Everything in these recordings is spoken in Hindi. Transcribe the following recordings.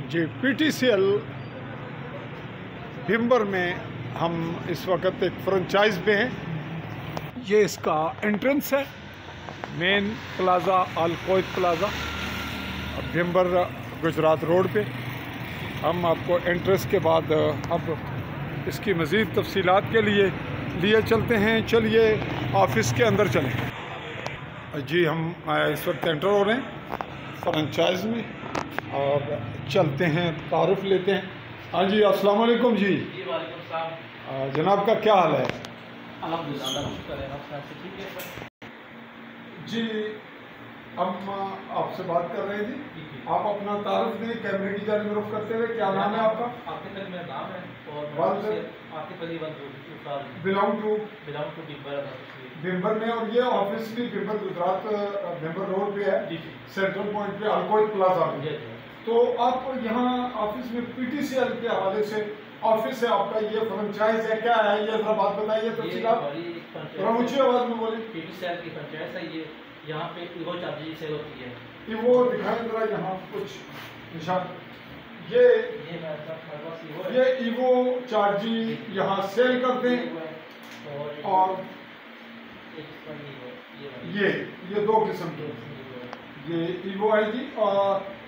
जी PTCL भिम्बर में हम इस वक्त एक फ्रेंचाइज पे हैं। ये इसका एंट्रेंस है, मेन प्लाज़ा अलकोयत प्लाज़ा भिम्बर गुजरात रोड पे। हम आपको एंट्रेंस के बाद अब इसकी मज़ीद तफसीलात के लिए चलते हैं। चलिए ऑफिस के अंदर चलें। जी हम इस वक्त एंटर हो रहे हैं फ्रेंचाइज में और चलते हैं, तारुफ लेते हैं। हाँ जी, अस्सलाम वालेकुम जी। जनाब का क्या हाल है? जी हम आपसे बात कर रहे हैं जी। आप अपना तारुफ दें कैमरे की जानिब रुख करते हुए। क्या नाम है आपका? मेरा नाम है और बिलोंग टू भिम्बर में, और ये ऑफिस भी भिम्बर गुजरात भिम्बर रोड पे है, सेंट्रल पॉइंट पे अलकोयत प्लाजा में। तो आप यहाँ ऑफिस में PTCL के हवाले से ऑफिस है आपका, ये फ्रेंचाइज है, क्या है ये जरा बात बताइए तफसीलात। ऊंची आवाज में बोलिए। PTCL की फ्रेंचाइज है ये। यहाँ पे ईवो चार्जर सेल होती है। ईवो दिखाएं जरा, यहाँ कुछ निशान। ये ईवो चार्जी यहाँ सेल करते हैं और ये दो किस्म के ये ईवो है जी।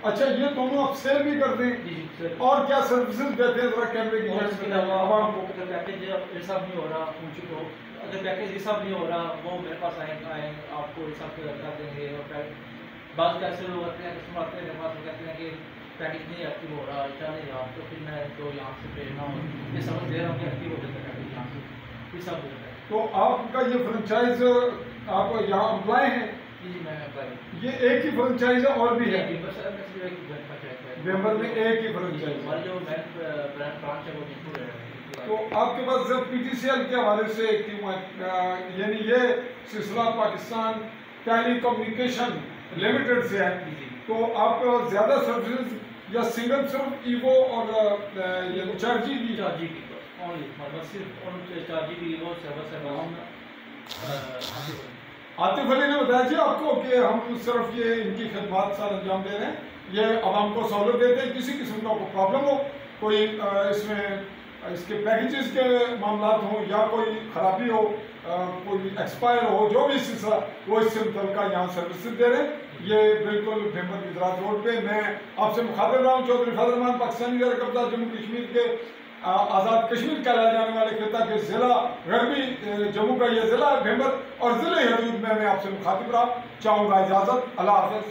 अच्छा, ये दोनों आप सेल भी करते हैं और क्या सर्विसेज देते हैं जरा कैमरे की आवाम को? अगर पैकेज हिसाब नहीं हो रहा तो अगर पैकेज हिसाब नहीं हो रहा वो मेरे पास आए आपको हिसाब से कर देंगे। और बात कैसे लोग आते हैं, कस्टमर आते हैं मेरे पास, कहते हैं कि पैकेज नहीं एक्टिव हो रहा, क्या नहीं रहा, तो फिर मैं तो यहाँ से भेजना हूँ, ये समझ दे रहा हूँ कि एक्टिव हो जाता है पैकेज यहाँ से हिसाब हो जाता है। तो आपका ये फ्रेंचाइज आप यहाँ अम्प्लॉय हैं? जी मैं अम्प्लॉय। ये एक ही फ्रेंचाइज है और भी है? भिम्बर में एक ही फ्रेंचाइज। हमारी जो ब्रांच है वो भिम्बर है। तो आपके पास जब PTCL के हवाले से यानी ये सिलसिला पाकिस्तान टेलीकम्युनिकेशन लिमिटेड से है, तो आपके पास ज़्यादा सर्विसेज या सिंगल सिर्फ ईवो और ये चार्जी की ओनली मतलब सिर्फ उन चार्जी की ईवो सर्विस है। आतिफ अली ने बताया जी आपको कि हम सिर्फ ये इनकी खदमात सर अंजाम दे रहे हैं, ये आवाम को सहूलत देते हैं। किसी किस्म का कोई प्रॉब्लम हो, कोई इसमें इसके पैकेजेस के मामला हो या कोई ख़राबी हो, कोई एक्सपायर हो, जो भी सिलसिला वो इस सिलसिले का यहाँ सर्विसेज दे रहे हैं। ये बिल्कुल भिम्बर गुजरात रोड पे। मैं आपसे मुखातिब रहा हूँ चौधरी फजल रहमान, पाकिस्तानी ज़र कब्जा जम्मू कश्मीर के आज़ाद कश्मीर कहलाए जाने वाले खिता के ज़िला गरबी जम्मू का ये ज़िला है भिम्बर, और ज़िले हदूद में मैं आपसे मुखातिब रहा। चाहूँगा इजाज़त। अल्लाह हाफ़िज़।